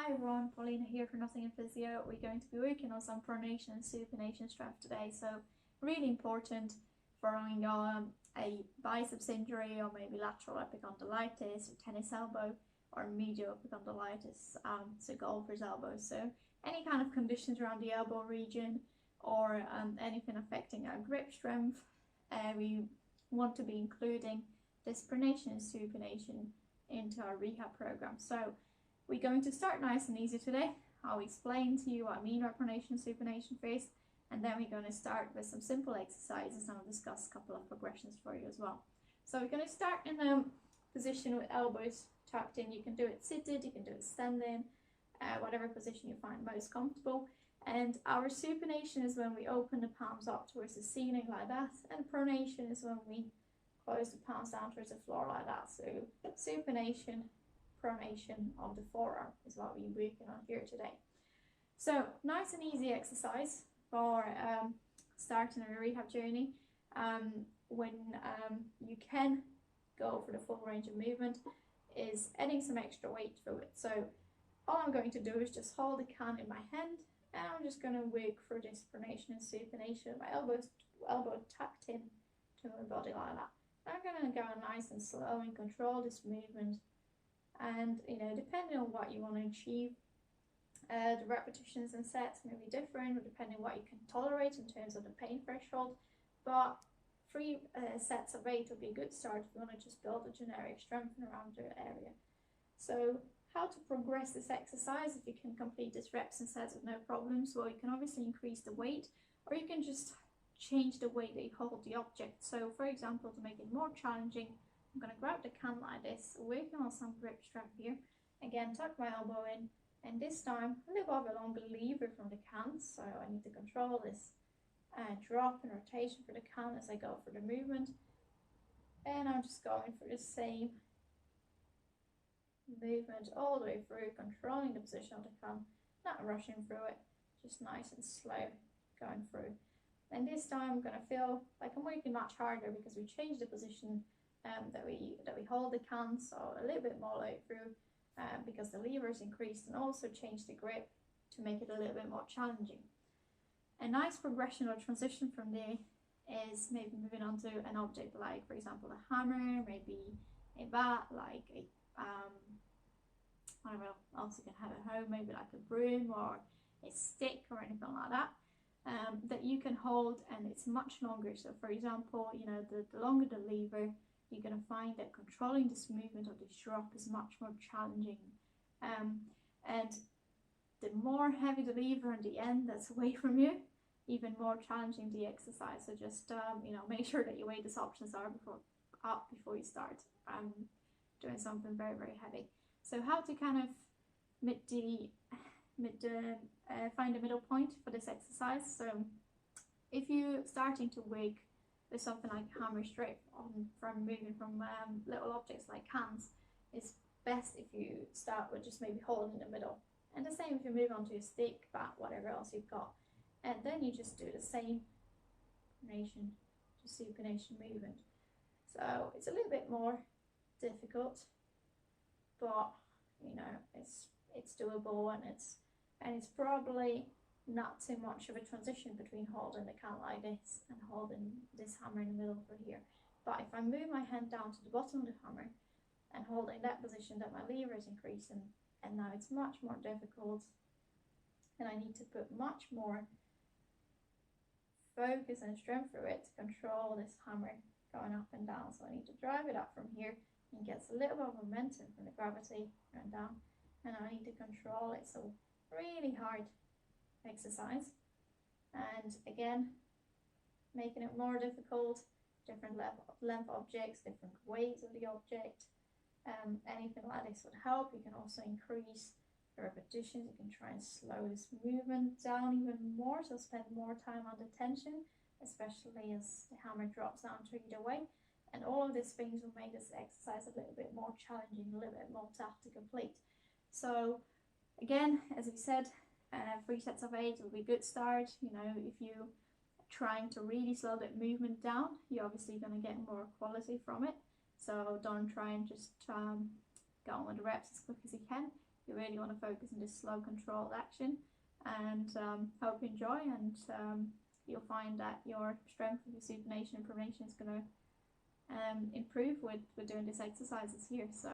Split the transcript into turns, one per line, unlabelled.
Hi everyone, Paulina here for Nothing in Physio. We're going to be working on some pronation and supination strength today, so really important following a biceps injury or maybe lateral epicondylitis or tennis elbow or medial epicondylitis, so golfer's elbow. So any kind of conditions around the elbow region or anything affecting our grip strength, we want to be including this pronation and supination into our rehab program. So we're going to start nice and easy today. I'll explain to you what I mean by pronation and supination first, and then we're going to start with some simple exercises and I'll discuss a couple of progressions for you as well. So we're going to start in a position with elbows tucked in. You can do it seated, you can do it standing, whatever position you find most comfortable. And our supination is when we open the palms up towards the ceiling like that, and pronation is when we close the palms down towards the floor like that. So supination, pronation of the forearm is what we're working on here today. So nice and easy exercise for starting a rehab journey. When you can go for the full range of movement, is adding some extra weight through it. So all I'm going to do is just hold the can in my hand, and I'm just going to work through this pronation and supination. My elbow tucked in to my body like that. I'm going to go nice and slow and control this movement. And depending on what you want to achieve, the repetitions and sets may be different depending on what you can tolerate in terms of the pain threshold, but 3 sets of 8 would be a good start if you want to just build a generic strength around your area. So how to progress this exercise? If you can complete this reps and sets with no problems, well, you can obviously increase the weight, or you can just change the way that you hold the object. So for example, to make it more challenging, I'm going to grab the can like this, working on some grip strength here. Again, tuck my elbow in, and this time a little bit of a longer lever from the can, so I need to control this drop and rotation for the can as I go for the movement. And I'm just going for the same movement all the way through, controlling the position of the can, not rushing through it, just nice and slow going through. And this time I'm going to feel like I'm working much harder because we changed the position that we hold the can, so a little bit more load through because the lever is increased, and also change the grip to make it a little bit more challenging. A nice progression or transition from there is maybe moving on to an object like, for example, a hammer, maybe a bat, like a whatever else you can have at home, maybe like a broom or a stick or anything like that. That you can hold, and it's much longer. So for example, the longer the lever, you're going to find that controlling this movement of this drop is much more challenging. And the more heavy the lever in the end that's away from you, even more challenging the exercise. So just make sure that you weigh these options are before you start doing something very, very heavy. So how to kind of find a middle point for this exercise. So if you're starting to work with something like hammer straight from moving from little objects like cans, it's best if you start with just maybe holding in the middle. And the same if you move on to a stick, bat, whatever else you've got. And then you just do the same pronation to supination movement. So it's a little bit more difficult, but it's doable, and it's probably not too much of a transition between holding the can like this and holding this hammer in the middle for here. But if I move my hand down to the bottom of the hammer and holding that position, that my lever is increasing, and now it's much more difficult, and I need to put much more focus and strength through it to control this hammer going up and down. So I need to drive it up from here, and gets a little bit of momentum from the gravity going down, and I need to control it. So really hard exercise, and again making it more difficult, different length objects, different weights of the object. Anything like this would help. You can also increase the repetitions, you can try and slow this movement down even more, so spend more time under tension, especially as the hammer drops down to either way. And all of these things will make this exercise a little bit more challenging, a little bit more tough to complete. So again, as we said, 3 sets of 8 will be a good start. If you're trying to really slow that movement down, you're obviously going to get more quality from it. So don't try and just go on with the reps as quick as you can. You're really want to focus on this slow controlled action, and hope you enjoy, and you'll find that your strength with your supination and pronation is going to improve with doing these exercises here. So